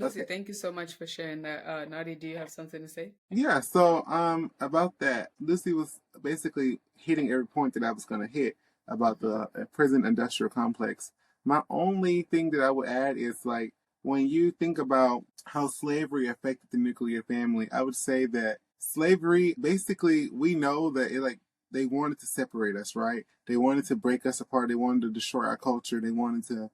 Lucy, thank you so much for sharing that. Nadi, do you have something to say? Yeah, so about that, Lucy was basically hitting every point that I was going to hit about the prison industrial complex. My only thing that I would add is like when you think about how slavery affected the nuclear family, I would say that slavery basically we know that it like they wanted to separate us, right? They wanted to break us apart. They wanted to destroy our culture. They wanted to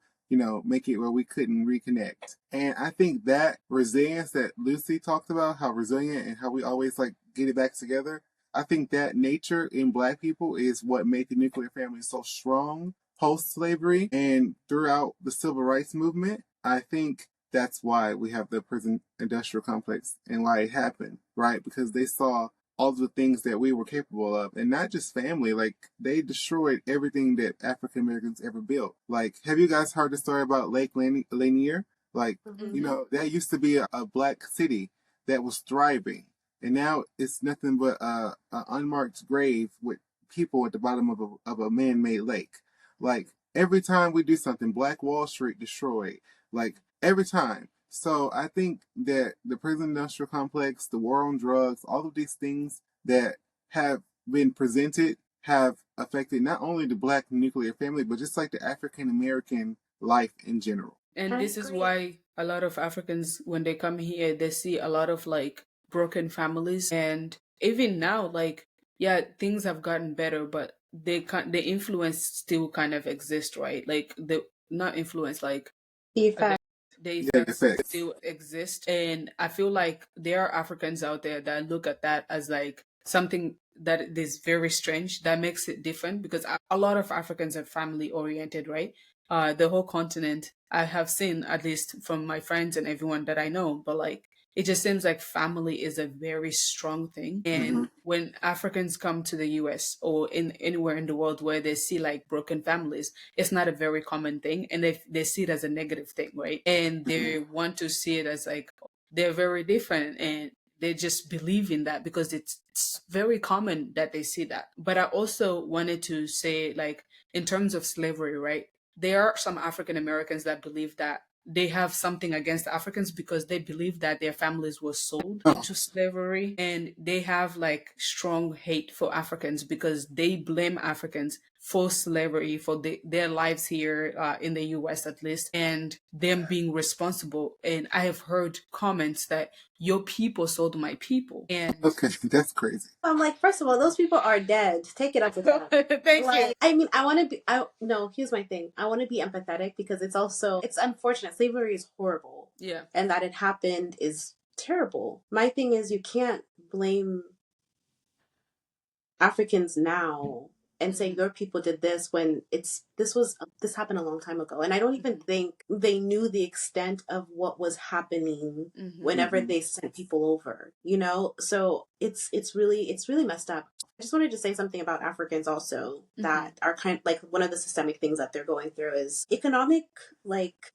make it where we couldn't reconnect. And I think that resilience that Lucy talked about, how resilient and how we always like get it back together, I think that nature in Black people is what made the nuclear family so strong post slavery and throughout the civil rights movement. I think that's why we have the prison industrial complex and why it happened, right? Because they saw all the things that we were capable of, and not just family. Like they destroyed everything that African Americans ever built. Like, have you guys heard the story about Lake Lanier? Like, that used to be a Black city that was thriving, and now it's nothing but a unmarked grave with people at the bottom of a man-made lake. Like every time we do something, Black Wall Street destroyed. Like every time. So I think that the prison industrial complex, the war on drugs, all of these things that have been presented have affected not only the Black nuclear family, but just like the African American life in general. And this is why a lot of Africans, when they come here, they see a lot of like broken families. And even now, like, yeah, things have gotten better, but the influence still kind of exists, right? Like the not influence, like Effect. the Yeah, effects still exist. And I feel like there are Africans out there that look at that as like something that is very strange, that makes it different, because a lot of Africans are family oriented, right? The whole continent, I have seen, at least from my friends and everyone that I know, but like it just seems like family is a very strong thing. And when Africans come to the US or in anywhere in the world where they see like broken families, it's not a very common thing. And they see it as a negative thing, right? And they want to see it as like they're very different, and they just believe in that because it's very common that they see that. But I also wanted to say, like, in terms of slavery, right? There are some African Americans that believe that they have something against Africans because they believe that their families were sold into slavery, and they have like strong hate for Africans because they blame Africans for slavery, for their lives here in the US at least, and them being responsible. And I have heard comments that your people sold my people. And okay, that's crazy. I'm like, first of all, those people are dead. Take it up with them. Thank you. I mean, I want to be. No. Here's my thing. I want to be empathetic because it's unfortunate. Slavery is horrible. Yeah. And that it happened is terrible. My thing is, you can't blame Africans now and say your people did this when this happened a long time ago, and I don't even think they knew the extent of what was happening whenever they sent people over, so it's really messed up. I just wanted to say something about Africans also that are kind of like one of the systemic things that they're going through is economic, like,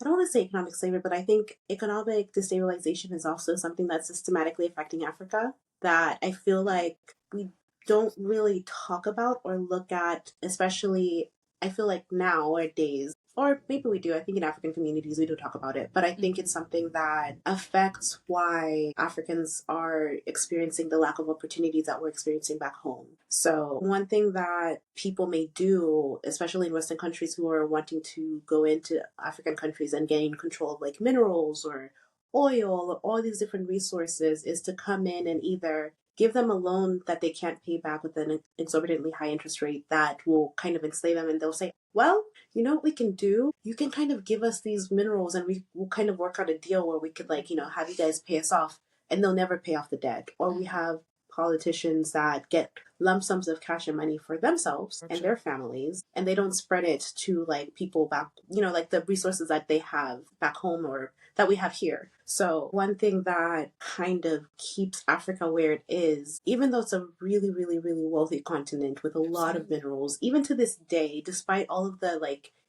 I don't want to say economic slavery, but I think economic destabilization is also something that's systematically affecting Africa that I feel like we don't really talk about or look at, especially I feel like nowadays, or maybe we do. I think in African communities we do talk about it, but I think it's something that affects why Africans are experiencing the lack of opportunities that we're experiencing back home. So one thing that people may do, especially in Western countries who are wanting to go into African countries and gain control of like minerals or oil or all these different resources, is to come in and either give them a loan that they can't pay back with an exorbitantly high interest rate that will kind of enslave them, and they'll say, well, you know what we can do? You can kind of give us these minerals and we will kind of work out a deal where we could have you guys pay us off, and they'll never pay off the debt. Or we have politicians that get lump sums of cash and money for themselves and their families, and they don't spread it to like people back, like the resources that they have back home or that we have here. So one thing that kind of keeps Africa where it is, even though it's a really, really, really wealthy continent with a lot of minerals, even to this day, despite all of the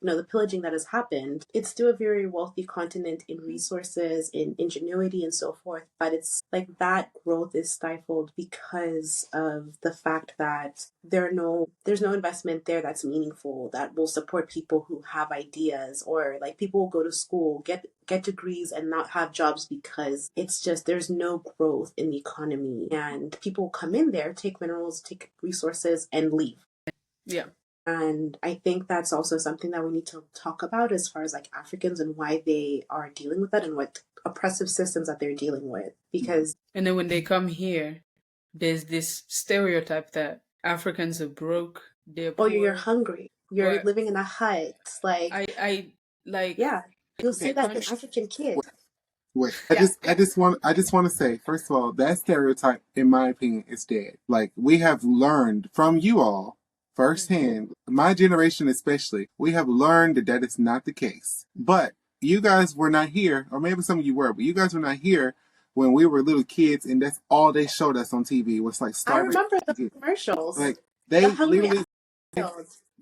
the pillaging that has happened, it's still a very wealthy continent in resources, in ingenuity and so forth. But it's like that growth is stifled because of the fact fact that there's no investment there that's meaningful, that will support people who have ideas, or like people will go to school, get degrees and not have jobs because it's just there's no growth in the economy, and people come in there, take minerals, take resources, and leave. Yeah. And I think that's also something that we need to talk about as far as like Africans and why they are dealing with that and what oppressive systems that they're dealing with. Because and then when they come here, there's this stereotype that Africans are broke, they're poor. Oh, you're hungry. You're living in a hut. Like I like yeah. You'll see that in African kids. Wait, I just want to say, first of all, that stereotype, in my opinion, is dead. Like, we have learned from you all firsthand, my generation especially, we have learned that is not the case. But you guys were not here, or maybe some of you were, but you guys were not here when we were little kids, and that's all they showed us on TV was like starving. I remember the commercials. Like, they literally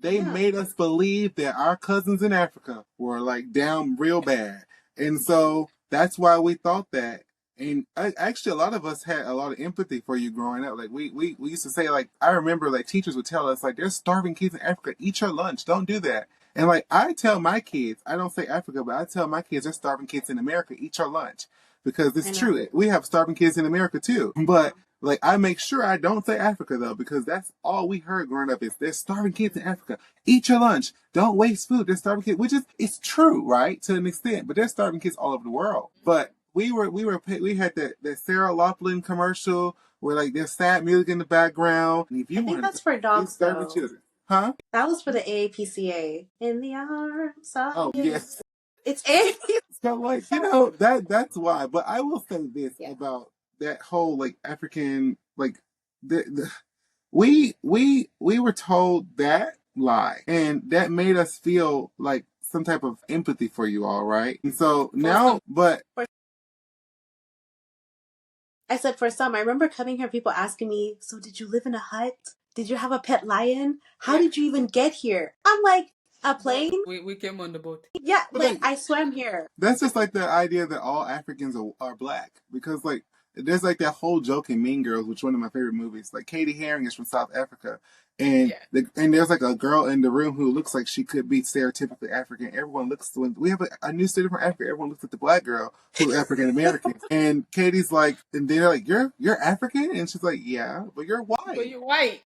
they made us believe that our cousins in Africa were like down real bad. And so that's why we thought that. And actually, a lot of us had a lot of empathy for you growing up. Like, we used to say, like, I remember, like, teachers would tell us, like, there's starving kids in Africa. Eat your lunch. Don't do that. And, like, I tell my kids, I don't say Africa, but I tell my kids, there's starving kids in America. Eat your lunch. Because it's true. We have starving kids in America, too. But, like, I make sure I don't say Africa, though, because that's all we heard growing up is there's starving kids in Africa. Eat your lunch. Don't waste food. There's starving kids, which is, it's true, right? To an extent. But there's starving kids all over the world. But we had that Sarah Laughlin commercial where like there's sad music in the background. And if you I think that's for dogs, though. Children. Huh? That was for the AAPCA. In the arms of Oh, yes. It's AAPCA. So like, you know, that's why. But I will say this about that whole like African like we were told that lie, and that made us feel like some type of empathy for you all, right? And so now, but I said for some, I remember coming here, people asking me, so did you live in a hut? Did you have a pet lion? How did you even get here? I'm like, a plane? We came on the boat. Yeah, like I swam here. That's just like the idea that all Africans are black. Because like, there's like that whole joke in Mean Girls, which is one of my favorite movies. Like Katie Haring is from South Africa. And and there's like a girl in the room who looks like she could be stereotypically African. Everyone looks, when we have a new student from Africa, everyone looks at the black girl who's African American. And Katie's like, and they're like, you're African? And she's like, yeah, but you're white. But you're white.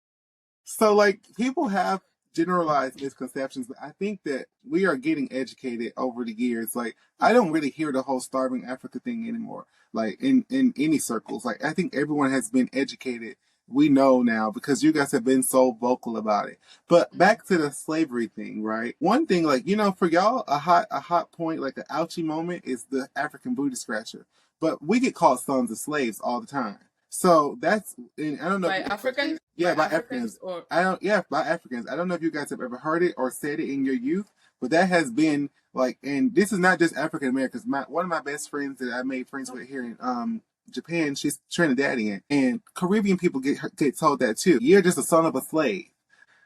So like, people have generalized misconceptions, but I think that we are getting educated over the years. Like, I don't really hear the whole starving Africa thing anymore, like in any circles. Like, I think everyone has been educated. We know now because you guys have been so vocal about it. But back to the slavery thing, right? One thing, like, you know, for y'all, a hot point, like an ouchie moment is the African booty scratcher. But we get called sons of slaves all the time. So that's, and I don't know. By Africans? Yeah, by Africans. Or... by Africans. I don't know if you guys have ever heard it or said it in your youth, but that has been like, and this is not just African Americans. One of my best friends that I made friends with here in Japan, she's Trinidadian, and Caribbean people get told that too. You're just a son of a slave.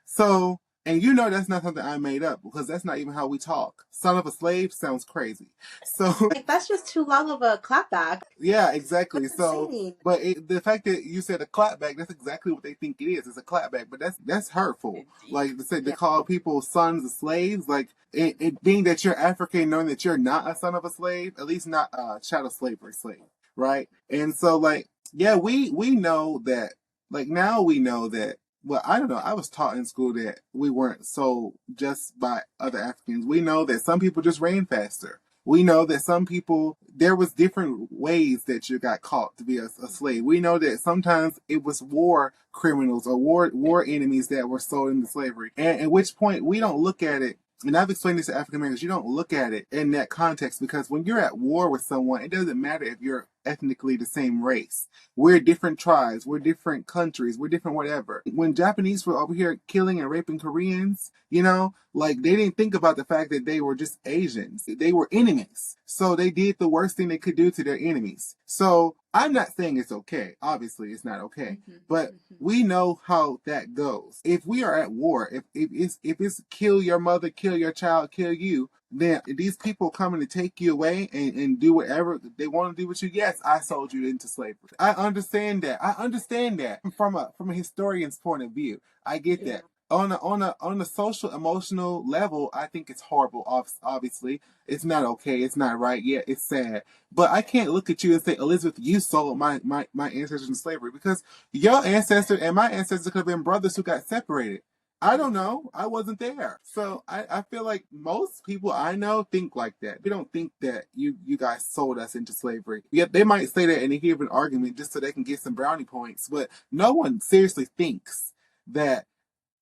So, and you know that's not something I made up because that's not even how we talk. Son of a slave sounds crazy. So like, that's just too long of a clapback. Yeah, exactly. That's so, insane. But the fact that you said a clapback, that's exactly what they think it is. It's a clapback, but that's hurtful. Like to call people sons of slaves, like it being that you're African, knowing that you're not a son of a slave, at least not a chattel slavery slave, right? And so, like, yeah, we know that. Like now we know that. Well, I don't know. I was taught in school that we weren't so just by other Africans. We know that some people just ran faster. We know that some people, there was different ways that you got caught to be a slave. We know that sometimes it was war criminals or war enemies that were sold into slavery. And at which point we don't look at it, and I've explained this to African Americans, you don't look at it in that context, because when you're at war with someone, it doesn't matter if you're ethnically the same race. We're different tribes, we're different countries, we're different whatever. When Japanese were over here killing and raping Koreans, you know, like they didn't think about the fact that they were just Asians. They were enemies. So they did the worst thing they could do to their enemies. So I'm not saying it's okay. Obviously, it's not okay. But we know how that goes. If we are at war, if it's kill your mother, kill your child, kill you, then these people coming to take you away and do whatever they want to do with you. Yes, I sold you into slavery. I understand that. I understand that from a historian's point of view. I get that. On a social emotional level, I think it's horrible. Obviously, it's not okay. It's not right. Yeah, it's sad. But I can't look at you and say, Elizabeth, you sold my ancestors into slavery, because your ancestor and my ancestors could have been brothers who got separated. I don't know. I wasn't there. So I feel like most people I know think like that. They don't think that you guys sold us into slavery. Yet they might say that in a given argument just so they can get some brownie points. But no one seriously thinks that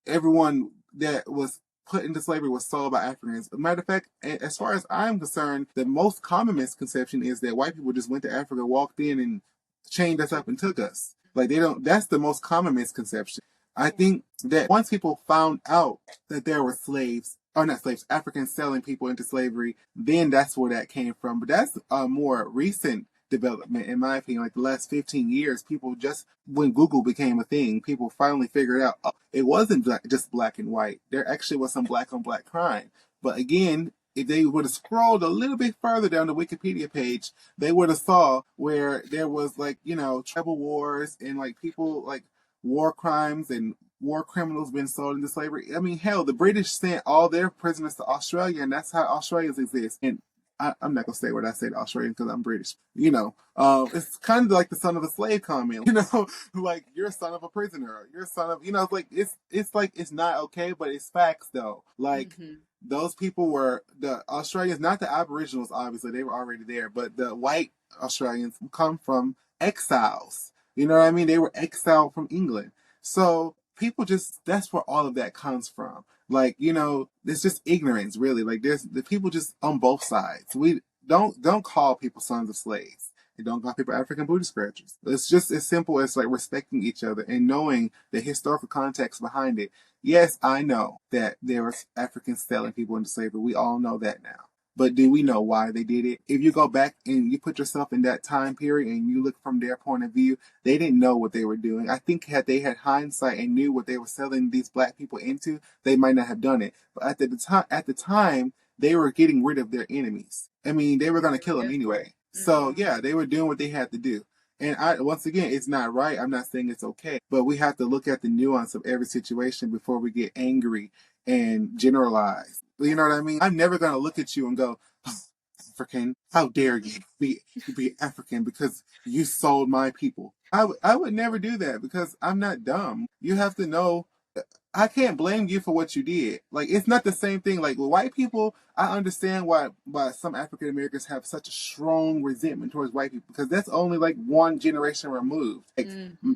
everyone that was put into slavery was sold by Africans. Matter of fact, as far as I'm concerned, the most common misconception is that white people just went to Africa, walked in, and chained us up and took us. Like, they don't. That's the most common misconception. I think that once people found out that there were slaves, or not slaves, Africans selling people into slavery, then that's where that came from. But that's a more recent development, in my opinion. Like the last 15 years, people just, when Google became a thing, people finally figured out, oh, it wasn't just black and white. There actually was some black on black crime. But again, if they would have scrolled a little bit further down the Wikipedia page, they would have saw where there was, like, tribal wars and like people, like war crimes and war criminals being sold into slavery. I mean, hell, the British sent all their prisoners to Australia, and that's how Australians exist. And I'm not gonna say what I say to Australians because I'm British. It's kind of like the son of a slave comment. Like, you're a son of a prisoner. You're a son of, like, it's like, it's not okay, but it's facts though. Like, those people were the Australians, not the Aboriginals. Obviously, they were already there, but the white Australians come from exiles. You know what I mean? They were exiled from England. So people just, that's where all of that comes from. Like, it's just ignorance, really. Like, there's the people just on both sides. We don't call people sons of slaves. And don't call people African booty scratchers. It's just as simple as like respecting each other and knowing the historical context behind it. Yes, I know that there were Africans selling people into slavery. We all know that now. But do we know why they did it? If you go back and you put yourself in that time period and you look from their point of view, they didn't know what they were doing. I think had they had hindsight and knew what they were selling these black people into, they might not have done it. But at the time, they were getting rid of their enemies. I mean, they were going to kill them anyway. So yeah, they were doing what they had to do. And once again, it's not right. I'm not saying it's okay, but we have to look at the nuance of every situation before we get angry and generalize. You know what I mean? I'm never going to look at you and go, oh, African, how dare you be African because you sold my people. I would never do that because I'm not dumb. You have to know, I can't blame you for what you did. Like, it's not the same thing. Like, with white people, I understand why some African Americans have such a strong resentment towards white people, because that's only like one generation removed. Like,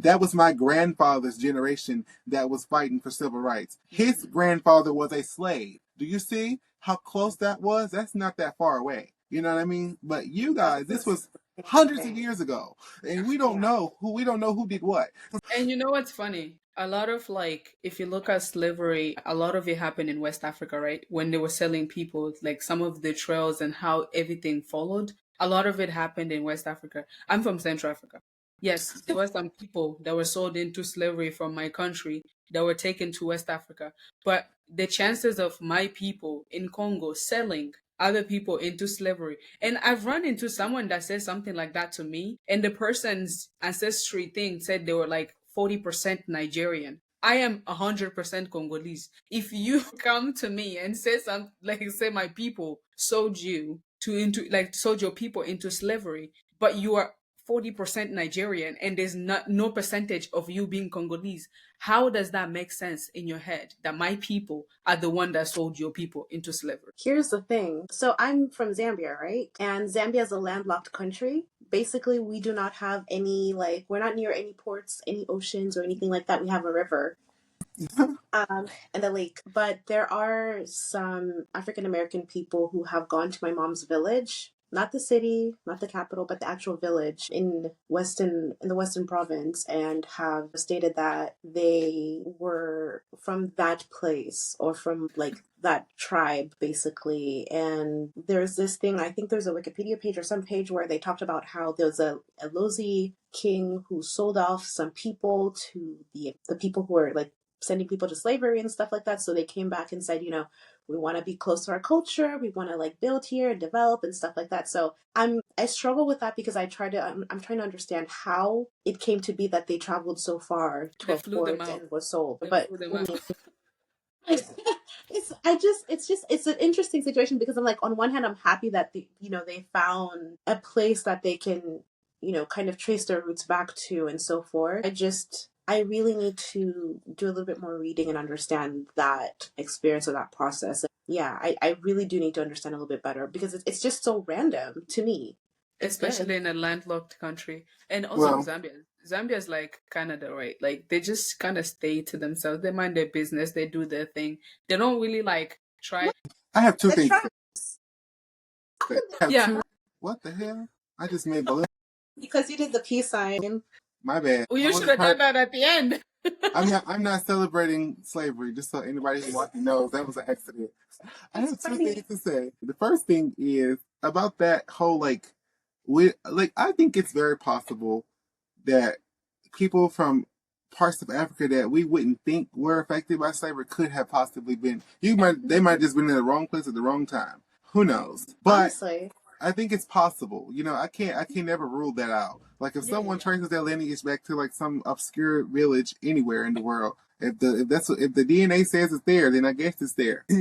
that was my grandfather's generation that was fighting for civil rights. His grandfather was a slave. Do you see how close that was? That's not that far away. You know what I mean? But you guys, this was hundreds of years ago, and we don't know who did what. And you know what's funny? A lot of, like, if you look at slavery, a lot of it happened in West Africa, right? When they were selling people, like some of the trails and how everything followed, a lot of it happened in West Africa. I'm from Central Africa. Yes, there were some people that were sold into slavery from my country that were taken to West Africa. But the chances of my people in Congo selling other people into slavery. And I've run into someone that said something like that to me, and the person's ancestry thing said they were like 40% Nigerian. I am 100% Congolese. If you come to me and say something like, say my people sold you to into like sold your people into slavery, but you are 40% Nigerian and there's no percentage of you being Congolese, how does that make sense in your head that my people are the one that sold your people into slavery? Here's the thing. So I'm from Zambia, right? And Zambia is a landlocked country. Basically, we do not have any, like, we're not near any ports, any oceans, or anything like that. We have a river. And the lake. But there are some African American people who have gone to my mom's village, not the city, not the capital, but the actual village in the Western province, and have stated that they were from that place or from like that tribe basically. And there's this thing, I think there's a Wikipedia page or some page where they talked about how there's a Lozi king who sold off some people to the people who were like sending people to slavery and stuff like that. So they came back and said, we want to be close to our culture, we want to like build here and develop and stuff like that. So I struggle with that because I'm trying to understand how it came to be that they traveled so far to They a flew them port out. and was sold. They But flew them I out. mean, it's an interesting situation because I'm like, on one hand I'm happy that they found a place that they can kind of trace their roots back to and so forth. I really need to do a little bit more reading and understand that experience or that process. Yeah, I really do need to understand a little bit better because it's just so random to me. It's good. Especially in a landlocked country. And also Well, Zambia. Zambia is like Canada, right? Like they just kind of stay to themselves. They mind their business. They do their thing. They don't really like try. I have two The things. trap I have Yeah. two. What the hell? I just made balloon. because you did the peace sign. My bad. Well, I you should wasn't have trying. done that at the end. I'm not celebrating slavery. Just so anybody who watching knows, that was an accident. I have two things to say. The first thing is about that whole I think it's very possible that people from parts of Africa that we wouldn't think were affected by slavery could have possibly been. They might have just been in the wrong place at the wrong time. Who knows? But Honestly. I think it's possible. I can never rule that out. Like if someone traces their lineage back to like some obscure village anywhere in the world, if the DNA says it's there, then I guess it's there. I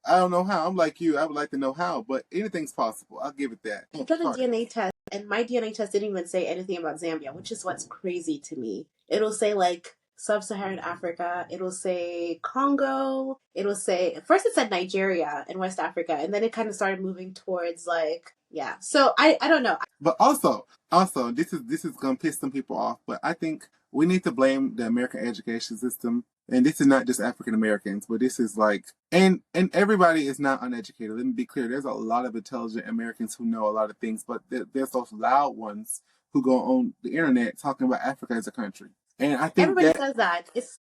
don't know how. I'm like you. I would like to know how, but anything's possible. I'll give it that. I did a DNA test, and my DNA test didn't even say anything about Zambia, which is what's crazy to me. It'll say like sub-Saharan Africa. It'll say Congo. It'll say first it said Nigeria and West Africa, and then it kind of started moving towards like yeah. So I don't know. But also, this is gonna piss some people off, but I think we need to blame the American education system. And this is not just African Americans, but this is like and everybody is not uneducated. Let me be clear. There's a lot of intelligent Americans who know a lot of things, but there's those loud ones who go on the internet talking about Africa as a country. And I think Everybody that says that. It's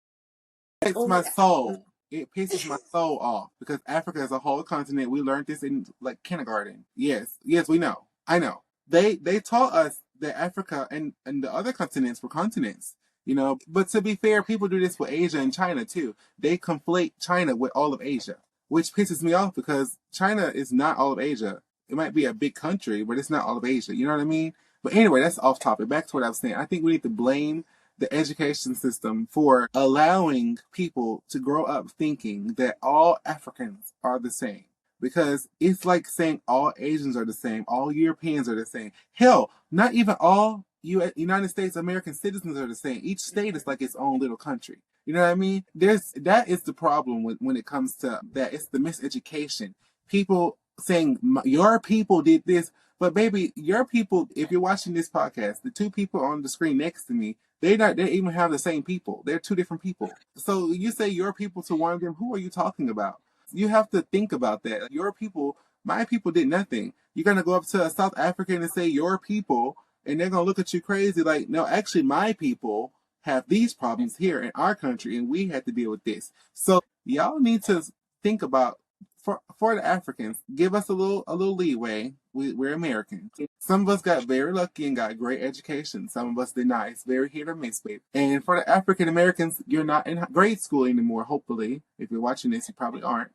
pisses my only soul. It pisses my soul off because Africa is a whole continent. We learned this in like kindergarten. Yes, we know. I know. They taught us that Africa and the other continents were continents. But to be fair, people do this with Asia and China too. They conflate China with all of Asia, which pisses me off because China is not all of Asia. It might be a big country, but it's not all of Asia. You know what I mean? But anyway, that's off topic. Back to what I was saying. I think we need to blame the education system for allowing people to grow up thinking that all Africans are the same. Because it's like saying all Asians are the same, all Europeans are the same. Hell, not even all United States American citizens are the same. Each state is like its own little country. You know what I mean? That is the problem when it comes to that. It's the miseducation. People saying your people did this, but baby, your people. If you're watching this podcast, the two people on the screen next to me, they even have the same people. They're two different people. So you say your people to one of them. Who are you talking about? You have to think about that. Your people, my people did nothing. You're gonna go up to a South African and say your people, and they're gonna look at you crazy like, no, actually my people have these problems here in our country and we had to deal with this. So y'all need to think about for the Africans, give us a little leeway. We're Americans. Some of us got very lucky and got great education. Some of us did not. It's very hit or miss, babe. And for the African Americans, you're not in grade school anymore, hopefully. If you're watching this, you probably aren't.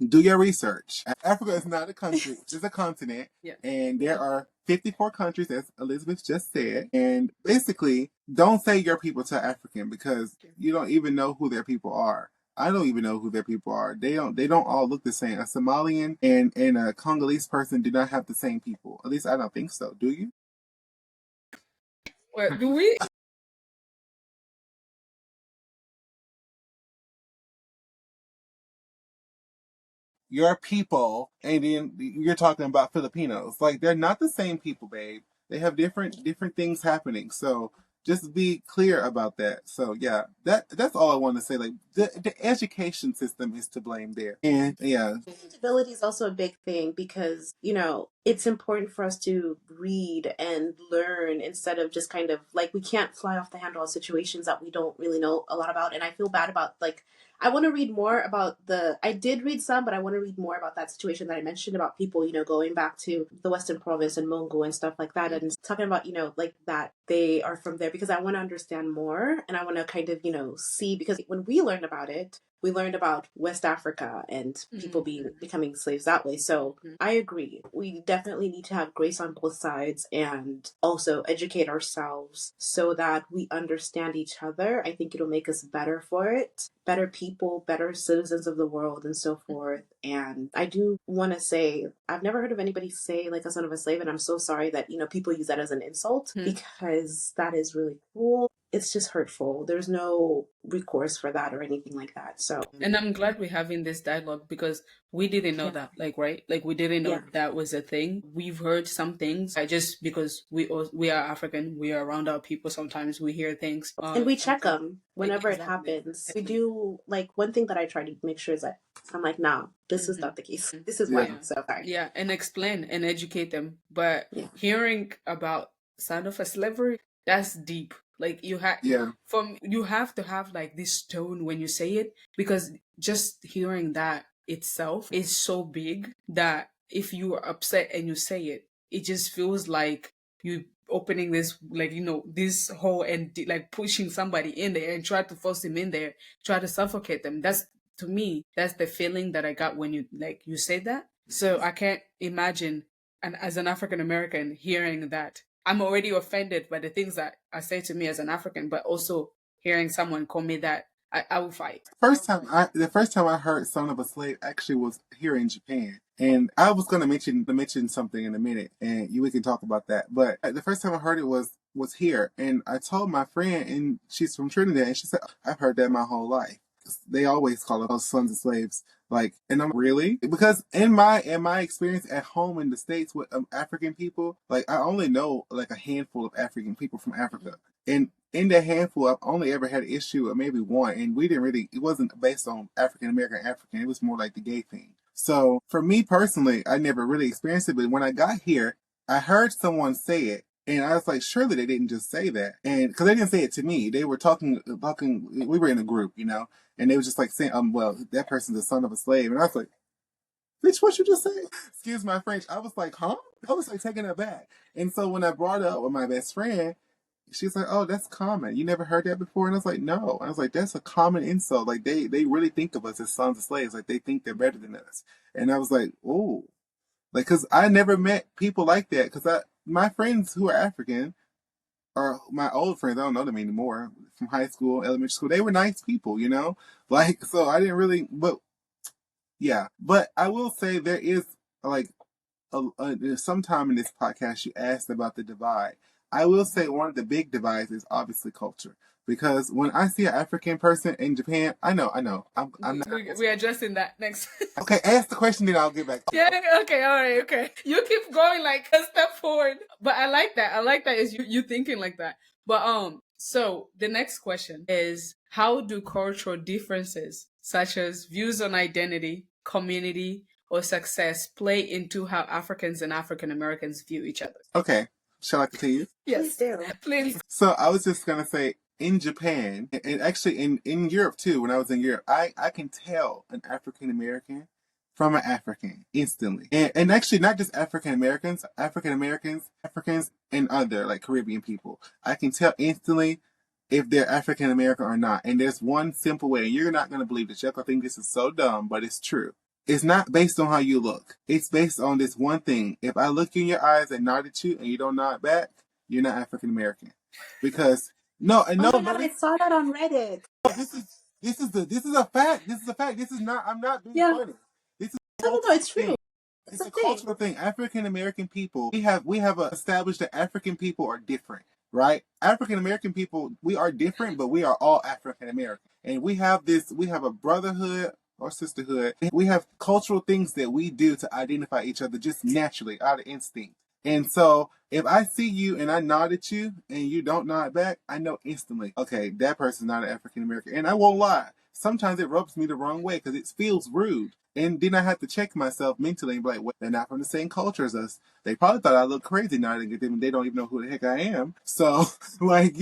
Do your research. Africa is not a country, it's just a continent. Yeah. And there are 54 countries, as Elizabeth just said. And basically, don't say your people to African because you don't even know who their people are. I don't even know who their people are. They don't all look the same. A Somalian and a Congolese person do not have the same people. At least I don't think so. Do you? Well, do we? Your people, and then you're talking about Filipinos. Like they're not the same people, babe. They have different things happening. So just be clear about that. So yeah, that's all I want to say. Like the education system is to blame there. And yeah, Accountability is also a big thing because, it's important for us to read and learn instead of just kind of like we can't fly off the handle on situations that we don't really know a lot about. And I feel bad about like I want to read more about I did read some, but I want to read more about that situation that I mentioned about people, going back to the Western Province and Mongo and stuff like that and talking about, like that they are from there because I want to understand more and I want to kind of, see because when we learn about it, we learned about West Africa and people becoming slaves that way. So I agree. We definitely need to have grace on both sides and also educate ourselves so that we understand each other. I think it'll make us better for it, better people, better citizens of the world, and so forth. And I do want to say, I've never heard of anybody say like a son of a slave, and I'm so sorry that, people use that as an insult because that is really cruel. It's just hurtful. There's no recourse for that or anything like that. So, and I'm glad we're having this dialogue because we didn't know that, like, right? Like, we didn't know that was a thing. We've heard some things just because we are African, we are around our people. Sometimes we hear things, and we check them whenever it Exactly. happens. We do, like, one thing that I try to make sure is that I'm like, nah, this is not the case. This is why. So, sorry. Yeah, and explain and educate them. But hearing about son of a slavery, that's deep. Like, you have you have to have like this tone when you say it, because just hearing that itself is so big that if you are upset and you say it, it just feels like you opening this, like, this hole and like pushing somebody in there and try to force him in there, try to suffocate them. That's, to me, that's the feeling that I got when you say that. So I can't imagine, and as an African American, hearing that, I'm already offended by the things that are said to me as an African, but also hearing someone call me that, I will fight. The first time I heard "son of a slave" actually was here in Japan, and I was going to mention something in a minute, and we can talk about that. But the first time I heard it was here, and I told my friend, and she's from Trinidad, and she said, "I've heard that my whole life. They always call us sons of slaves." Like, and I'm really, because in my experience at home in the States with African people, like, I only know like a handful of African people from Africa, and in that handful, I've only ever had an issue with maybe one, and it wasn't based on African American. It was more like the gay thing. So for me personally, I never really experienced it, but when I got here, I heard someone say it, and I was like, surely they didn't just say that, and because they didn't say it to me, they were talking. We were in a group, and they were just like saying, well, that person's the son of a slave, and I was like, bitch, what you just say? Excuse my French. I was like, huh? I was like taken aback, and so when I brought it up with my best friend, she's like, oh, that's common. You never heard that before? And I was like, no. I was like, that's a common insult. Like, they really think of us as sons of slaves. Like, they think they're better than us. And I was like, oh. Like, because I never met people like that. Because my friends who are African, or my old friends, I don't know them anymore, from high school, elementary school, they were nice people, Like, so I didn't really, but, yeah. But I will say there is, like, sometime in this podcast you asked about the divide. I will say one of the big divides is obviously culture. Because when I see an African person in Japan, I know. I'm not. We're addressing that next. Okay, ask the question, then I'll get back to you. Yeah, okay, all right, okay. You keep going like a step forward. But I like that. I like that is you thinking like that. But so the next question is, how do cultural differences such as views on identity, community, or success play into how Africans and African Americans view each other? Okay. Shall I continue? Yes. Please do. Please. So I was just gonna say, in Japan, and actually in Europe too, when I was in Europe, I can tell an African American from an African instantly. And actually not just African Americans, Africans and other like Caribbean people. I can tell instantly if they're African American or not. And there's one simple way, and you're not gonna believe this. You're gonna think this is so dumb, but it's true. It's not based on how you look. It's based on this one thing. If I look you in your eyes and nod at you and you don't nod back, you're not African American. Because no, and no, oh my God, I saw that on Reddit. this is a fact. This is a fact. This is not. I'm not being funny. This is no, it's true. It's a cultural thing. African American people, we have established that African people are different, right? African American people, we are different, but we are all African American, and we have a brotherhood or sisterhood. We have cultural things that we do to identify each other just naturally out of instinct. And so if I see you and I nod at you and you don't nod back, I know instantly, okay, that person's not an African American. And I won't lie. Sometimes it rubs me the wrong way because it feels rude. And then I have to check myself mentally and be like, well, they're not from the same culture as us. They probably thought I looked crazy nodding at them and they don't even know who the heck I am. So, like,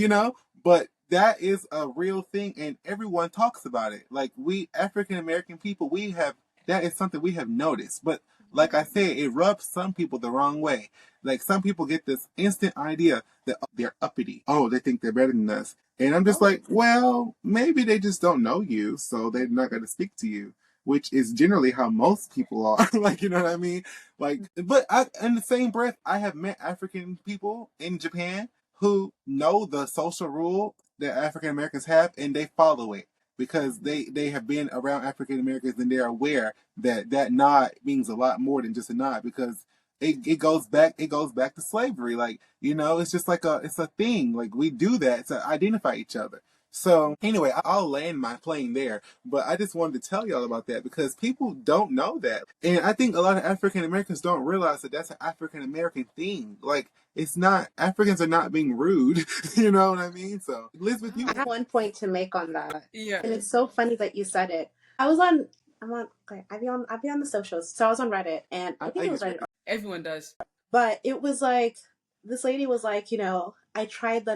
but that is a real thing and everyone talks about it. Like, we African American people, that is something we have noticed. But like I said, it rubs some people the wrong way. Like some people get this instant idea that they're uppity. Oh, they think they're better than us. And I'm just like, well, maybe they just don't know you, so they're not going to speak to you, which is generally how most people are. Like, you know what I mean? Like, but in the same breath, I have met African people in Japan who know the social rule that African Americans have, and they follow it because they have been around African Americans and they're aware that that nod means a lot more than just a nod because it goes back to slavery. Like, you know, it's just like it's a thing. Like we do that to identify each other. So anyway, I'll land my plane there, but I just wanted to tell y'all about that because people don't know that. And I think a lot of African Americans don't realize that that's an African American thing. Like, it's not, Africans are not being rude. You know what I mean? So, Elizabeth, you. I have one point to make on that. Yeah. And it's so funny that you said it. Okay, I'd be on the socials. So I was on Reddit, and I think it was Reddit. Everyone does. But it was like, this lady was like, you know,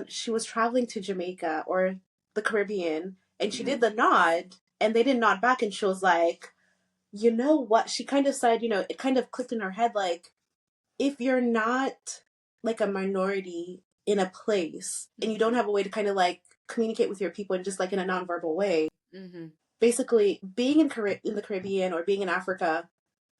she was traveling to Jamaica or the Caribbean, and she did the nod, and they didn't nod back, and she was like, you know what? She kind of said, you know, it kind of clicked in her head, like, if you're not like a minority in a place, and you don't have a way to kind of like communicate with your people and just like in a nonverbal way, basically being in the Caribbean or being in Africa,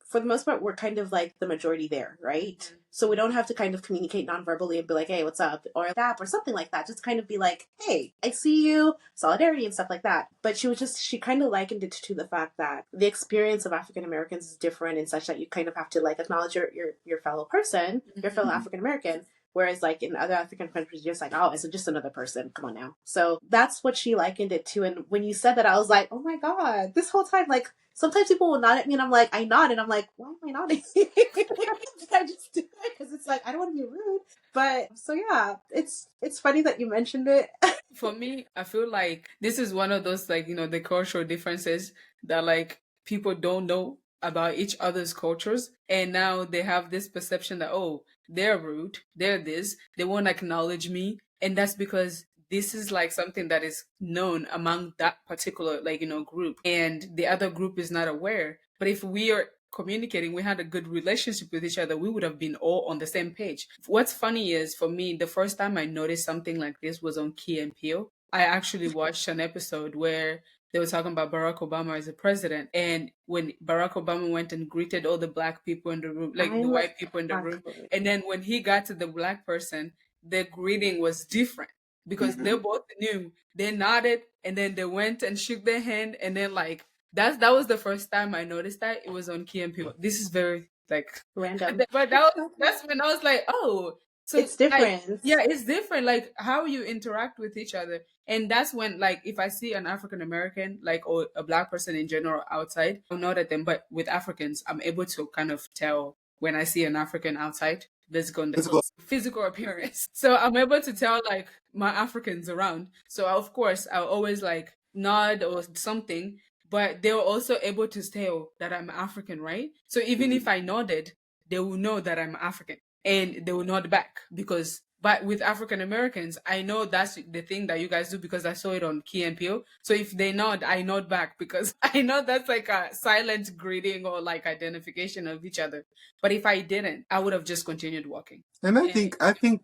for the most part, we're kind of like the majority there, right? So we don't have to kind of communicate non-verbally and be like, hey, what's up? Or that, or something like that. Just kind of be like, hey, I see you, solidarity and stuff like that. But she kind of likened it to the fact that the experience of African Americans is different in such that you kind of have to like acknowledge your fellow person, your fellow African American. Whereas like in other African countries, you're just like, oh, it's just another person. Come on now. So that's what she likened it to. And when you said that, I was like, oh my God, this whole time, like, sometimes people will nod at me and I'm like, I nod and I'm like, why am I nodding? I just do it because it's like, I don't want to be rude. But so yeah, it's funny that you mentioned it. For me, I feel like this is one of those, like, you know, the cultural differences that like people don't know about each other's cultures. And now they have this perception that, oh, they're rude, they're this, they won't acknowledge me. And that's because this is like something that is known among that particular, like, you know, group, and the other group is not aware. But if we are communicating, we had a good relationship with each other, we would have been all on the same page. What's funny is, for me, the first time I noticed something like this was on Key and Peele. I actually watched an episode where they were talking about Barack Obama as a president. And when Barack Obama went and greeted all the black people in the room, like the white people in the room, and then when he got to the black person, the greeting was different because they both knew. They nodded and then they went and shook their hand, and then like that was the first time I noticed that. It was on Key and Peele. This is very like Random. but that's when I was like, oh, so it's different. Like, yeah, it's different. Like how you interact with each other. And that's when, like, if I see an African American, like, or a black person in general outside, I'll nod at them. But with Africans, I'm able to kind of tell when I see an African outside, physical appearance. So I'm able to tell like my Africans around. So of course I'll always like nod or something, but they're also able to tell that I'm African, right? So even if I nodded, they will know that I'm African and they will nod back because. But with African Americans, I know that's the thing that you guys do because I saw it on Key and Peele. So if they nod, I nod back because I know that's like a silent greeting or like identification of each other. But if I didn't, I would have just continued walking. And I think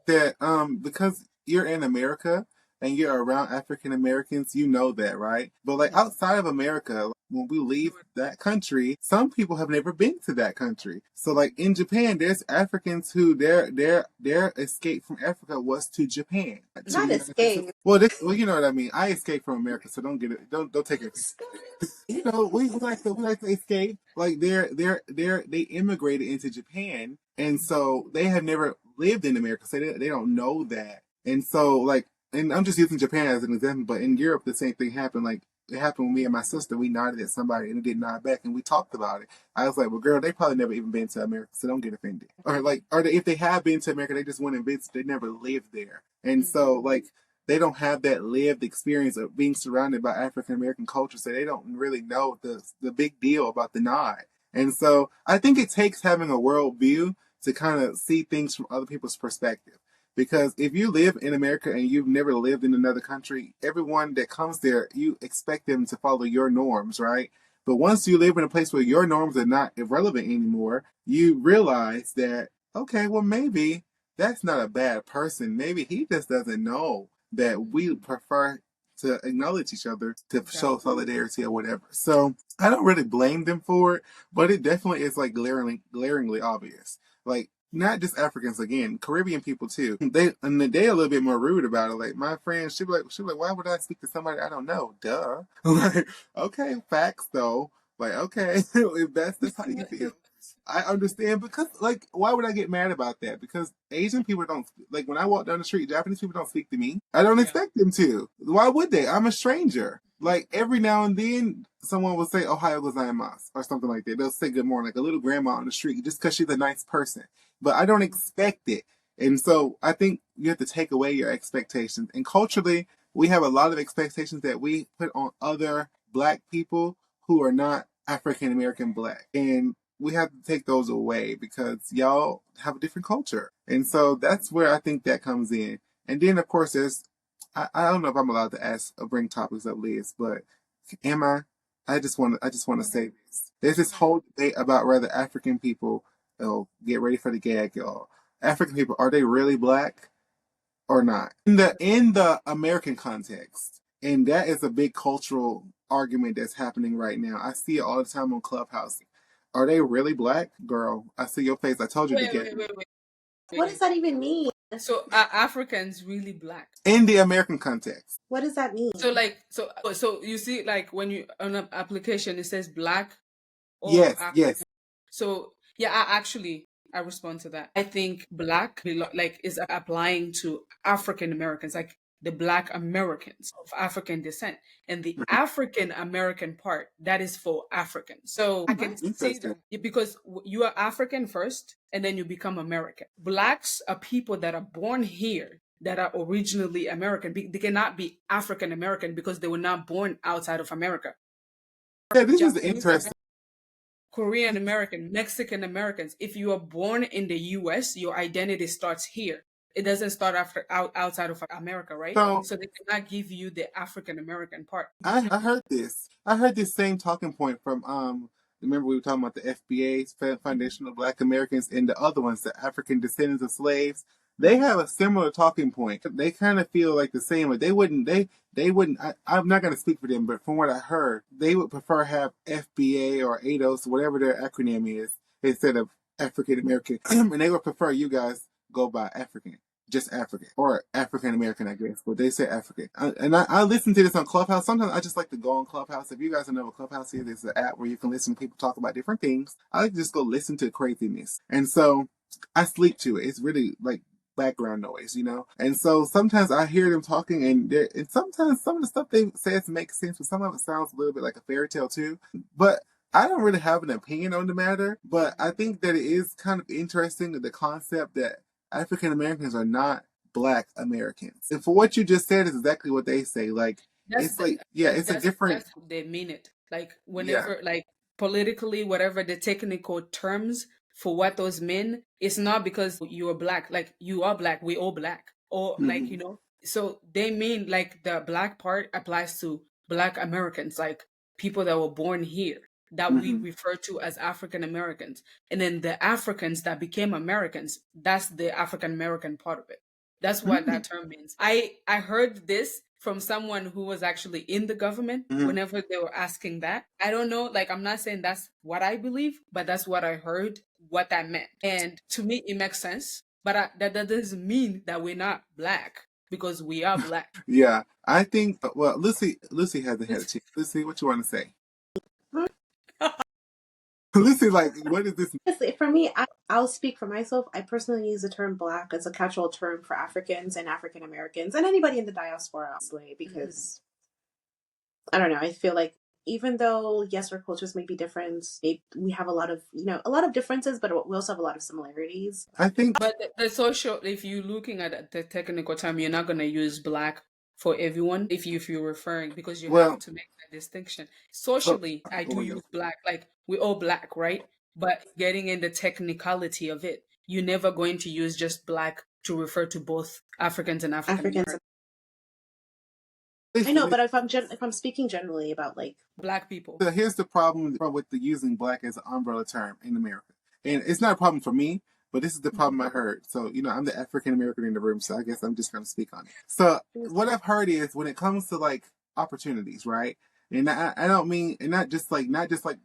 that because you're in America and you're around African Americans, you know that, right? But like outside of America, when we leave that country, some people have never been to that country. So like in Japan, there's Africans who their escape from Africa was to Japan. Not escape. Well, you know what I mean. I escaped from America, so don't get it. Don't take it. You know, we like to escape. Like they immigrated into Japan, and so they have never lived in America, so they don't know that. And so like, and I'm just using Japan as an example, but in Europe the same thing happened. Like it happened with me and my sister. We nodded at somebody and it didn't nod back, and we talked about it. I was like, well, girl, they probably never even been to America, so don't get offended. Or if they have been to America, they just went and visited. They never lived there, and so like. They don't have that lived experience of being surrounded by African American culture, so they don't really know the big deal about the nod. And so I think it takes having a world view to kind of see things from other people's perspective. Because if you live in America and you've never lived in another country, everyone that comes there, you expect them to follow your norms, right? But once you live in a place where your norms are not irrelevant anymore, you realize that, okay, well, maybe that's not a bad person. Maybe he just doesn't know that we prefer to acknowledge each other, to show solidarity or whatever. So I don't really blame them for it, but it definitely is like glaringly obvious. Like, not just Africans, again, Caribbean people too. They a little bit more rude about it. Like my friend, she'd be like, why would I speak to somebody I don't know? Duh. Like, okay, facts though. Like, okay, if that's how you feel. I understand, because like, why would I get mad about that? Because Asian people don't, like, when I walk down the street, Japanese people don't speak to me. I don't expect them to. Why would they? I'm a stranger. Like, every now and then, someone will say "Ohio gozaimasu" or something like that. They'll say good morning, like a little grandma on the street, just because she's a nice person. But I don't expect it, and so I think you have to take away your expectations. And culturally, we have a lot of expectations that we put on other Black people who are not African American Black, and we have to take those away because y'all have a different culture. And so that's where I think that comes in. And then, of course, I don't know if I'm allowed to ask or bring topics up, Liz, but am I? I just want to say this. There's this whole debate about whether African people, get ready for the gag, y'all. African people, are they really Black or not? In the American context. And that is a big cultural argument that's happening right now. I see it all the time on Clubhouse. Are they really Black? Girl, I see your face. I told you to get Wait. What does that even mean? So are Africans really Black? in the American context. What does that mean? So like, so you see, like when you on an application, it says Black or Yes, African. yes. So yeah, I respond to that. I think Black like is applying to African Americans, like the Black Americans of African descent, and the African American part that is for Africans. So I can see that because you are African first, and then you become American. Blacks are people that are born here that are originally American. They cannot be African American because they were not born outside of America. Yeah, this is Japanese interesting. Korean American, Mexican Americans. If you are born in the US, your identity starts here. It doesn't start outside of America, right? So they cannot give you the African American part. I heard this. I heard this same talking point from remember we were talking about the FBA's Foundation of Black Americans, and the other ones, the African Descendants of Slaves. They have a similar talking point. They kind of feel like the same, but they wouldn't. I'm not going to speak for them, but from what I heard, they would prefer have FBA or ADOS, whatever their acronym is, instead of African American, and they would prefer you guys go by African, just African, or African American, I guess, but they say African. I listen to this on Clubhouse. Sometimes I just like to go on Clubhouse. If you guys don't know what Clubhouse is, it's an app where you can listen to people talk about different things. I like to just go listen to craziness. And so I sleep to it. It's really like background noise, you know? And so sometimes I hear them talking, and sometimes some of the stuff they say makes sense, but some of it sounds a little bit like a fairy tale too. But I don't really have an opinion on the matter, but I think that it is kind of interesting, the concept that African Americans are not Black Americans. And for what you just said is exactly what they say. Like, it's a different. That's how they mean it. Like whenever, like politically, whatever the technical terms for what those mean, it's not because you are Black. Like you are Black, we all Black, or like So they mean like the Black part applies to Black Americans, like people that were born here, that we refer to as African Americans. And then the Africans that became Americans, that's the African American part of it. That's what that term means. I heard this from someone who was actually in the government whenever they were asking that. I don't know, like I'm not saying that's what I believe, but that's what I heard what that meant. And to me it makes sense, but that doesn't mean that we're not Black, because we are Black. Yeah, I think. Well, Lucy hasn't had a chance. Lucy, what you want to say? Lucy, like, what is this? For me, I'll speak for myself. I personally use the term Black as a catch-all term for Africans and African Americans and anybody in the diaspora, honestly, because I don't know. I feel like even though yes, our cultures may be different, we have a lot of differences, but we also have a lot of similarities. I think, but the social, if you're looking at the technical term, you're not going to use Black for everyone if you're referring, because you have to make that distinction. Socially, I do use Black, like we're all Black, right? But getting in the technicality of it, you're never going to use just Black to refer to both Africans and African Americans. I know, but if I'm speaking generally about like Black people. So here's the problem with the using black as an umbrella term in America, and it's not a problem for me, but this is the problem I heard. So I'm the African American in the room, so I guess I'm just going to speak on it. So what I've heard is when it comes to like opportunities, right? And I don't mean, and not just like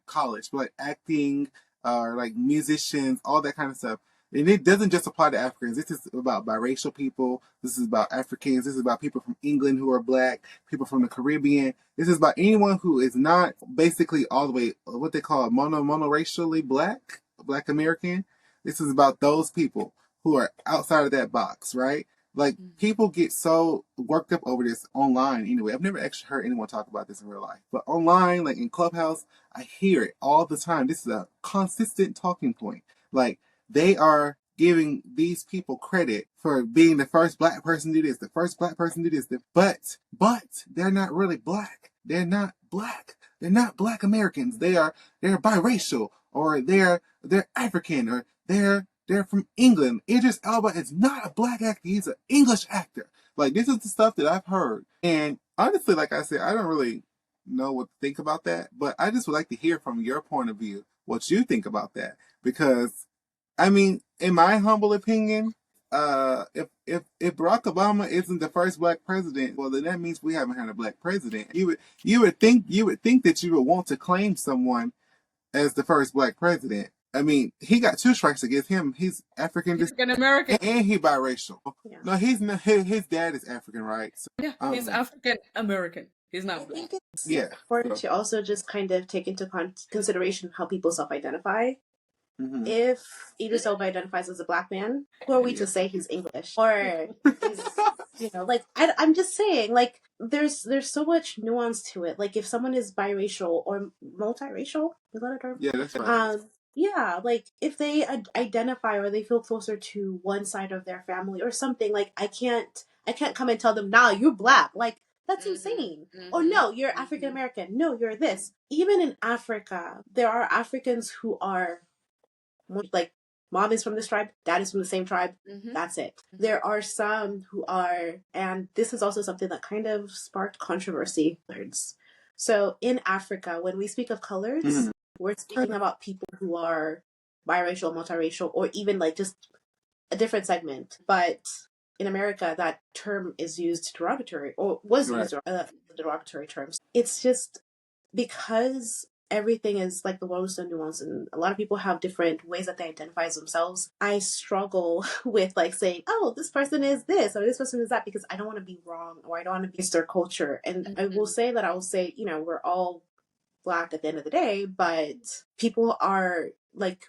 college, but like acting or like musicians, all that kind of stuff. And it doesn't just apply to Africans. This is about biracial people. This is about Africans. This is about people from England who are black, people from the Caribbean. This is about anyone who is not basically all the way what they call monoracially black American. This is about those people who are outside of that box, right? Like people get so worked up over this online anyway. I've never actually heard anyone talk about this in real life. But online, like in Clubhouse, I hear it all the time. This is a consistent talking point. Like they are giving these people credit for being the first black person to do this, the first black person to do this. But they're not really black. They're not black. They're not black Americans. They're biracial, or they're African, or they're from England. Idris Elba is not a black actor. He's an English actor. Like this is the stuff that I've heard. And honestly, like I said, I don't really know what to think about that, but I just would like to hear from your point of view what you think about that, because I mean, in my humble opinion, if Barack Obama isn't the first black president, well, then that means we haven't had a black president. You would think that you would want to claim someone as the first black president. I mean, he got 2 strikes against him. He's African American, and he biracial. Yeah. No, he's not. His dad is African, right? So, yeah, he's African American. He's not black. Yeah. Important to also just kind of take into consideration how people self-identify. Mm-hmm. If Idris Elba identifies as a black man, who are we to say he's English or he's, like I'm just saying, like there's so much nuance to it. Like if someone is biracial or multiracial, is that a term? Yeah, that's right. Yeah, like if they identify or they feel closer to one side of their family or something, like I can't come and tell them, nah, you're black. Like that's insane. Or no, you're African American. No, you're this. Even in Africa, there are Africans who are like mom is from this tribe, dad is from the same tribe. That's it. There are some who are, and this is also something that kind of sparked controversy. So in Africa, when we speak of colors, we're speaking about people who are biracial, multiracial, or even like just a different segment. But in America, that term is used derogatory, or was used derogatory terms. It's just because everything is like the world is so nuanced and a lot of people have different ways that they identify as themselves. I struggle with like saying, oh, this person is this or this person is that, because I don't want to be wrong or I don't want to be their culture. And I will say, we're all black at the end of the day, but people are like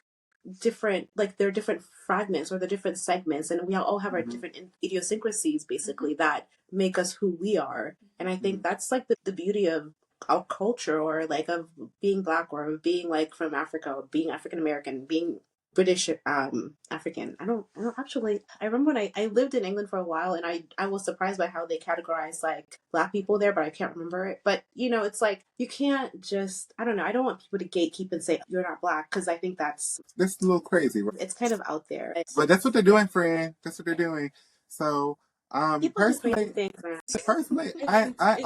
different, like they're different fragments or the different segments, and we all have our different idiosyncrasies basically that make us who we are. And I think that's like the beauty of our culture, or like of being black, or of being like from Africa, or being African American, being British African. I don't actually, I remember when I lived in England for a while, and I was surprised by how they categorize like black people there, but I can't remember it. But it's like you can't just, I don't know, I don't want people to gatekeep and say you're not black, because I think that's a little crazy, right? It's kind of out there. But that's what they're doing, friend. That's what they're doing. So personally, I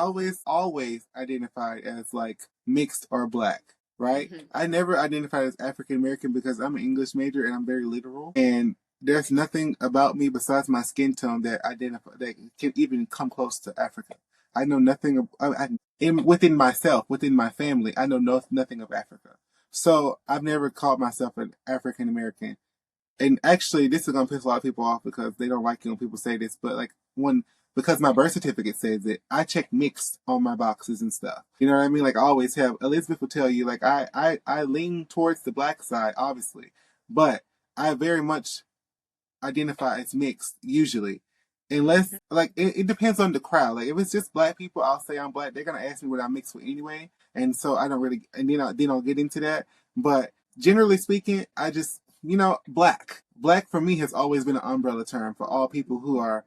always identified as like mixed or black, right? I never identified as African American because I'm an English major and I'm very literal. And there's nothing about me besides my skin tone that can even come close to Africa. I know nothing within myself, within my family. I know nothing of Africa. So I've never called myself an African American. And actually, this is going to piss a lot of people off because they don't like it when people say this, but like because my birth certificate says it, I check mixed on my boxes and stuff. You know what I mean? Like I always have. Elizabeth will tell you, like I lean towards the black side, obviously, but I very much identify as mixed usually. Unless, like, it depends on the crowd. Like, if it's just black people, I'll say I'm black. They're going to ask me what I'm mixed with anyway. And so I don't really, and then I'll get into that. But generally speaking, I just, black. Black for me has always been an umbrella term for all people who are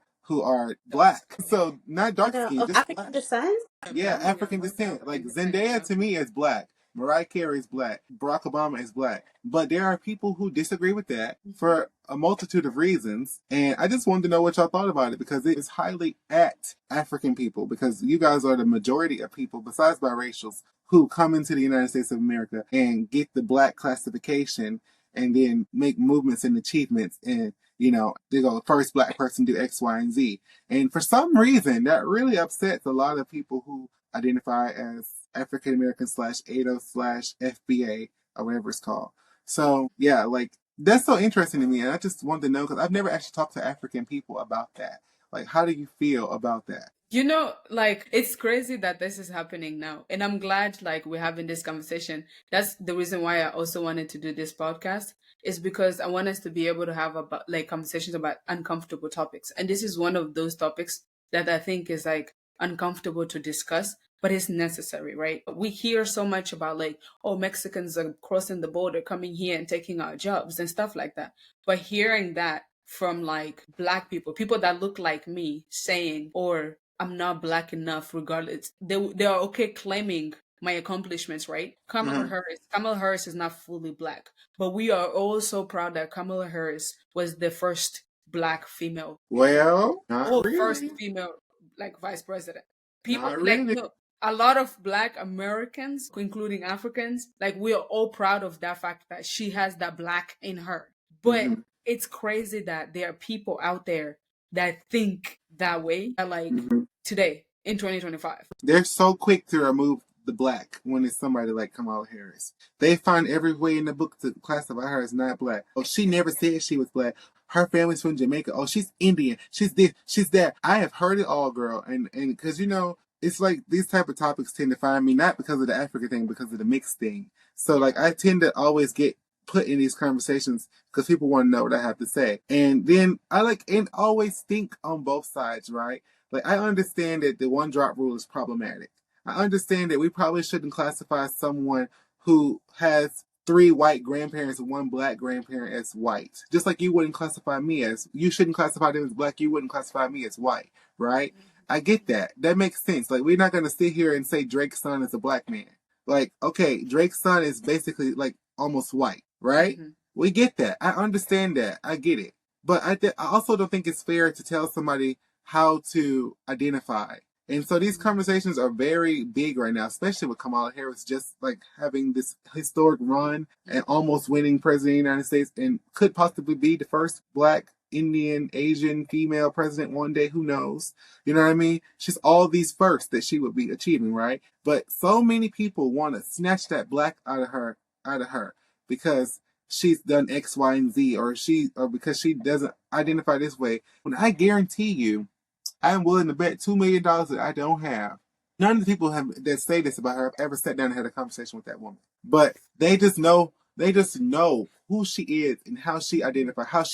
black. So not dark skin, just African descent? Yeah, African descent. Like Zendaya to me is black. Mariah Carey is black. Barack Obama is black. But there are people who disagree with that for a multitude of reasons. And I just wanted to know what y'all thought about it because it is highly at African people because you guys are the majority of people besides biracials who come into the United States of America and get the black classification and then make movements and achievements and they go first black person do X, Y, and Z. And for some reason that really upsets a lot of people who identify as African American / ADO / FBA or whatever it's called. So yeah, like that's so interesting to me, and I just wanted to know because I've never actually talked to African people about that. Like, how do you feel about that? Like it's crazy that this is happening now. And I'm glad like we're having this conversation. That's the reason why I also wanted to do this podcast is because I want us to be able to have about like conversations about uncomfortable topics. And this is one of those topics that I think is like uncomfortable to discuss, but it's necessary, right? We hear so much about like, oh, Mexicans are crossing the border, coming here and taking our jobs and stuff like that. But hearing that from like black people that look like me saying, or I'm not black enough, regardless. They are okay claiming my accomplishments, right? Kamala Harris is not fully black, but we are all so proud that Kamala Harris was the first black female. Well, not really. First female like vice president. People Not like really. no, a lot of black Americans, including Africans, like we are all proud of that fact that she has that black in her. But it's crazy that there are people out there that think that way, like today in 2025. They're so quick to remove the black when it's somebody like Kamala Harris. They find every way in the book to classify her as not black. Oh, she never said she was black. Her family's from Jamaica. Oh, she's Indian. She's this. She's that. I have heard it all, girl. And because it's like these type of topics tend to find me not because of the African thing, because of the mixed thing. So like I tend to always get put in these conversations because people want to know what I have to say. And then I always think on both sides, right? Like, I understand that the one drop rule is problematic. I understand that we probably shouldn't classify someone who has 3 white grandparents and 1 black grandparent as white. Just like you shouldn't classify them as black, you wouldn't classify me as white, right? I get that. That makes sense. Like, we're not going to sit here and say Drake's son is a black man. Like, okay, Drake's son is basically like almost white, right? We get that. I understand that. I get it. But I also don't think it's fair to tell somebody how to identify. And so these conversations are very big right now, especially with Kamala Harris just like having this historic run and almost winning president of the United States and could possibly be the first black, Indian, Asian female president one day. Who knows? You know what I mean? She's all these firsts that she would be achieving, right? But so many people want to snatch that black out of her because she's done X, Y, and Z, or because she doesn't identify this way. When I guarantee you, I'm willing to bet $2 million that I don't have. None of the people that say this about her have ever sat down and had a conversation with that woman. But they just know who she is and how she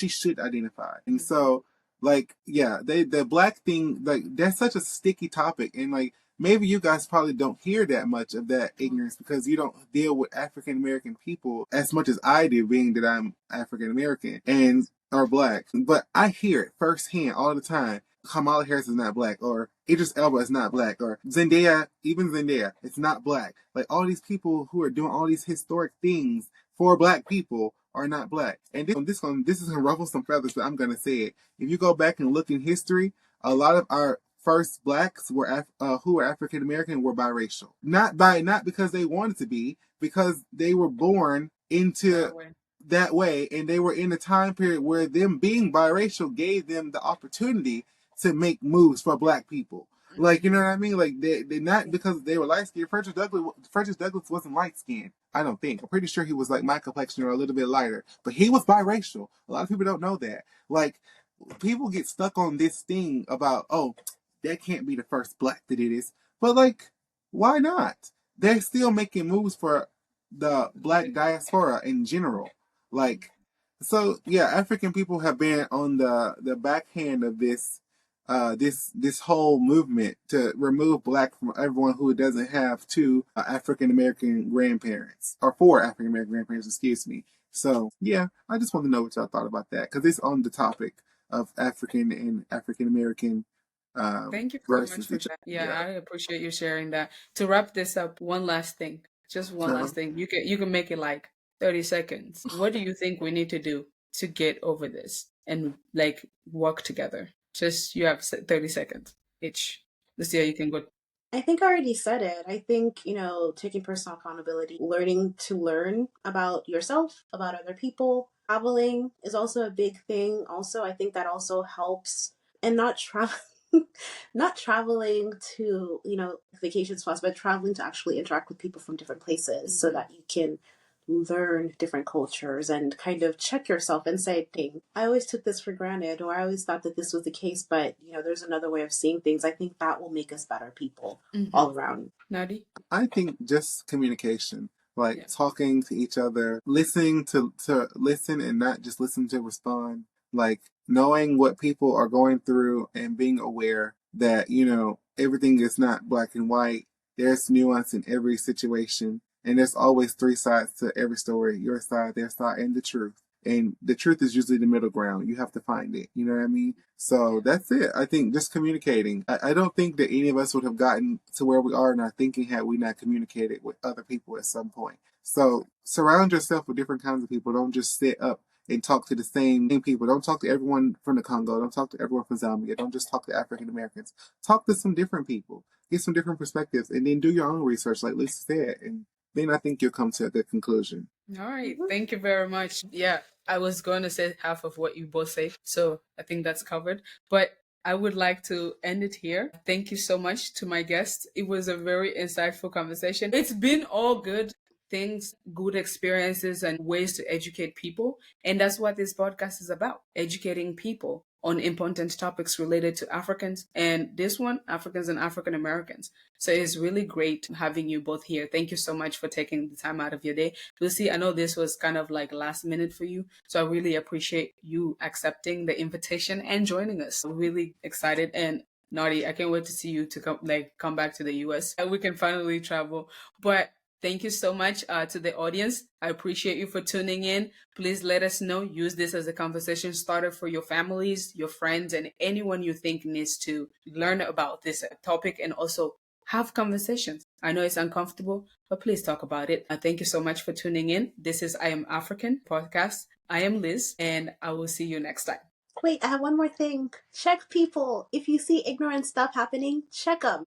should identify. And so, like, yeah, the black thing, like, that's such a sticky topic. And like, maybe you guys probably don't hear that much of that ignorance because you don't deal with African American people as much as I do, being that I'm African American and or black. But I hear it firsthand all the time. Kamala Harris is not black, or Idris Elba is not black, or Zendaya, it's not black. Like, all these people who are doing all these historic things for black people are not black. And this is gonna ruffle some feathers, but I'm gonna say it. If you go back and look in history, a lot of our first blacks who were African American were biracial. Not because they wanted to be, because they were born into that way, and they were in a time period where them being biracial gave them the opportunity to make moves for black people. Like, you know what I mean? Like, they not because they were light skinned. Frederick Douglass wasn't light skinned, I don't think. I'm pretty sure he was like my complexion or a little bit lighter. But he was biracial. A lot of people don't know that. Like, people get stuck on this thing about, oh, that can't be the first black that it is. But like, why not? They're still making moves for the black diaspora in general. Like, so yeah, African people have been on the backhand of this whole movement to remove black from everyone who doesn't have 2 African American grandparents, or 4 African American grandparents, excuse me. So yeah, I just want to know what y'all thought about that because it's on the topic of African and African American. Thank you so much for that. Yeah, I appreciate you sharing that. To wrap this up, one last thing. Just one last thing. You can make it like 30 seconds. What do you think we need to do to get over this and like work together? Just you have 30 seconds each. Let's see how you can go. I think I already said it. I think, taking personal accountability, learning to learn about yourself, about other people. Traveling is also a big thing. Also, I think that also helps, and not traveling to, vacation spots, but traveling to actually interact with people from different places so that you can learn different cultures and kind of check yourself and say, dang, I always took this for granted, or I always thought that this was the case, but there's another way of seeing things. I think that will make us better people all around. Nadi? I think just communication, like talking to each other, listening to listen and not just listen to respond, like knowing what people are going through and being aware that, everything is not black and white. There's nuance in every situation. And there's always three sides to every story, your side, their side, and the truth. And the truth is usually the middle ground. You have to find it. You know what I mean? So that's it. I think just communicating. I don't think that any of us would have gotten to where we are in our thinking had we not communicated with other people at some point. So surround yourself with different kinds of people. Don't just sit up and talk to the same people. Don't talk to everyone from the Congo. Don't talk to everyone from Zambia. Don't just talk to African Americans. Talk to some different people. Get some different perspectives, and then do your own research, like Lisa said, and then I think you'll come to a good conclusion. All right. Thank you very much. Yeah, I was going to say half of what you both say, so I think that's covered. But I would like to end it here. Thank you so much to my guests. It was a very insightful conversation. It's been all good things, good experiences, and ways to educate people. And that's what this podcast is about, educating people on important topics related to Africans, and this one, Africans and African Americans. So it's really great having you both here. Thank you so much for taking the time out of your day. Lucy, I know this was kind of like last minute for you, so I really appreciate you accepting the invitation and joining us. I'm really excited, and Naughty, I can't wait to see you to come back to the US. We can finally travel. But thank you so much to the audience. I appreciate you for tuning in. Please let us know. Use this as a conversation starter for your families, your friends, and anyone you think needs to learn about this topic and also have conversations. I know it's uncomfortable, but please talk about it. Thank you so much for tuning in. This is I Am African podcast. I am Liz, and I will see you next time. Wait, I have one more thing. Check people. If you see ignorant stuff happening, check them.